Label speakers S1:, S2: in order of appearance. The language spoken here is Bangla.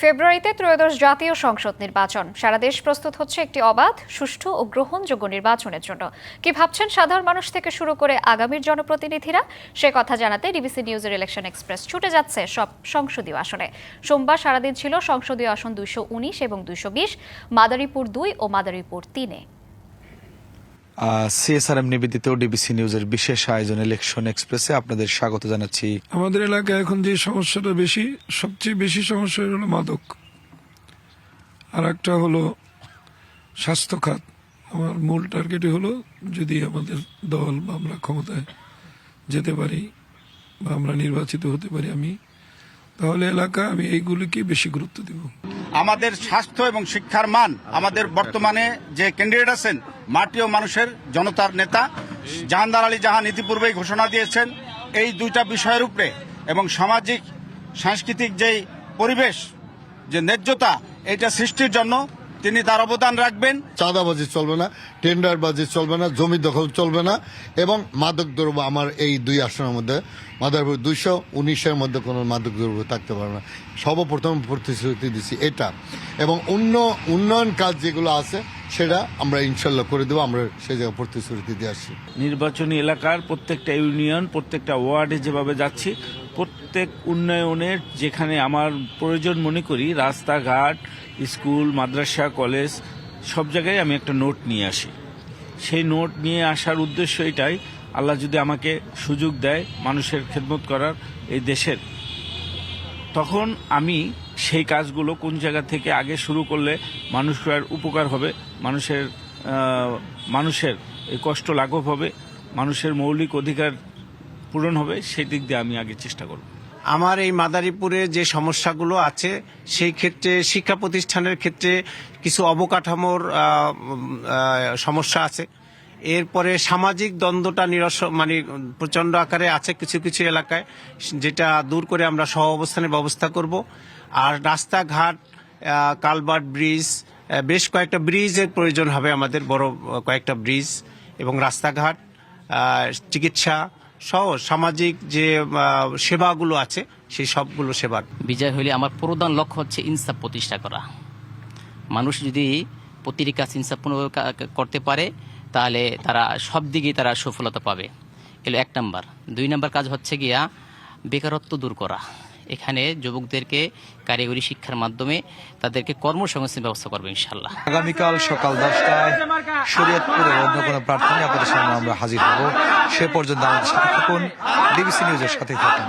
S1: ফেব্রুয়ারিতে ত্রয়োদশ জাতীয় সংসদ নির্বাচন। সারা দেশ প্রস্তুত হচ্ছে একটি অবাধ, সুষ্ঠু ও গ্রহণযোগ্য নির্বাচনের জন্য। কি ভাবছেন সাধারণ মানুষ থেকে শুরু করে আগামীর জনপ্রতিনিধিরা? সে কথা জানাতে ডিবিসি নিউজের ইলেকশন এক্সপ্রেস ছুটে যাচ্ছে সব সংসদীয় আসনে। সোমবার সারাদিন ছিল সংসদীয় আসন 219 এবং 220, মাদারীপুর 2 ও মাদারীপুর 3-এ।
S2: সিএসআরএম নিবেদিত ডিবিসি নিউজের বিশেষ আয়োজন ইলেকশন এক্সপ্রেসে আপনাদের স্বাগত জানাচ্ছি।
S3: আমাদের এলাকায় এখন যে সমস্যাটা সবচেয়ে বেশি সমস্যা হলো মাদক, আর একটা হলো স্বাস্থ্য খাত। আমার মূল টার্গেটই হলো যদি আমাদের দল বা আমরা ক্ষমতায় যেতে পারি বা আমরা নির্বাচিত হতে পারি তাহলে আমি এইগুলিকে বেশি গুরুত্ব দেব।
S4: আমাদের স্বাস্থ্য এবং শিক্ষার মান, আমাদের বর্তমানে যে ক্যান্ডিডেট আছেন মাটি ও মানুষের জনতার নেতা জাহানদার আলী জাহান ইতিপূর্বেই ঘোষণা দিয়েছেন এই দুইটা বিষয়ের উপরে, এবং সামাজিক সাংস্কৃতিক যেই পরিবেশ, যে ন্যায্যতা, এটা সৃষ্টির জন্য তিনি তার অবদান রাখবেন।
S5: চাঁদাবাজি চলবে না, টেন্ডারবাজি চলবে না, জমি দখল চলবে না, এবং মাদক দ্রব্য আমার এই দুই আসনের মধ্যে মাদারীপুর 219-এর মধ্যে কোনো মাদক দ্রব্য থাকতে পারবে না। সর্বপ্রথম প্রতিশ্রুতি দিচ্ছি এটা, এবং উন্নয়ন কাজ যেগুলো আছে সেটা আমরা ইনশাল্লাহ করে দেবো। আমরা সেই জায়গায় প্রতিশ্রুতি দিয়ে আসছি।
S6: নির্বাচনী এলাকার প্রত্যেকটা ইউনিয়ন, প্রত্যেকটা ওয়ার্ডে যেভাবে যাচ্ছি, প্রত্যেক উন্নয়নের যেখানে আমার প্রয়োজন মনে করি, রাস্তাঘাট, স্কুল, মাদ্রাসা, কলেজ, সব জায়গায় আমি একটা নোট নিয়ে আসি। সেই নোট নিয়ে আসার উদ্দেশ্য এটাই, আল্লাহ যদি আমাকে সুযোগ দেয় মানুষের খেদমত করার এই দেশের, তখন আমি সেই কাজগুলো কোন জায়গা থেকে আগে শুরু করলে মানুষের উপকার হবে, মানুষের এই কষ্ট লাঘব হবে, মানুষের মৌলিক অধিকার পূরণ হবে, সেই দিক দিয়ে আমি আগে চেষ্টা করব।
S7: আমার এই মাদারীপুরে যে সমস্যাগুলো আছে সেই ক্ষেত্রে শিক্ষা প্রতিষ্ঠানের ক্ষেত্রে কিছু অবকাঠামোর সমস্যা আছে। এরপরে সামাজিক দ্বন্দ্বটা প্রচণ্ড আকারে আছে কিছু কিছু এলাকায়, যেটা দূর করে আমরা সহ অবস্থানের ব্যবস্থা করব। আর রাস্তাঘাট, কালভার্ট, ব্রিজ, বেশ কয়েকটা ব্রিজের প্রয়োজন হবে আমাদের, বড় কয়েকটা ব্রিজ, এবং রাস্তাঘাট, চিকিৎসা সহ সামাজিক যে সেবাগুলো আছে সেই সবগুলো সেবা।
S8: বিজয় হলে আমার প্রধান লক্ষ্য হচ্ছে ইনসাফ প্রতিষ্ঠা করা। মানুষ যদি প্রতিটি কাজ ইনসাফপূর্ণভাবে করতে পারে তাহলে তারা সব দিকেই তারা সফলতা পাবে। এগুলো 1 নাম্বার। 2 নাম্বার কাজ হচ্ছে গিয়া বেকারত্ব দূর করা। এখানে যুবকদেরকে কারিগরি শিক্ষার মাধ্যমে তাদেরকে কর্মসংস্থানের ব্যবস্থা করবে ইনশাল্লাহ।
S2: আগামীকাল সকাল 10টায় শরীয়তপুরের অন্য কোনো প্রার্থী আপনাদের সামনে আমরা হাজির হব। সে পর্যন্ত আমাদের সাথে থাকুন, ডিবিসি নিউজের সাথে থাকুন।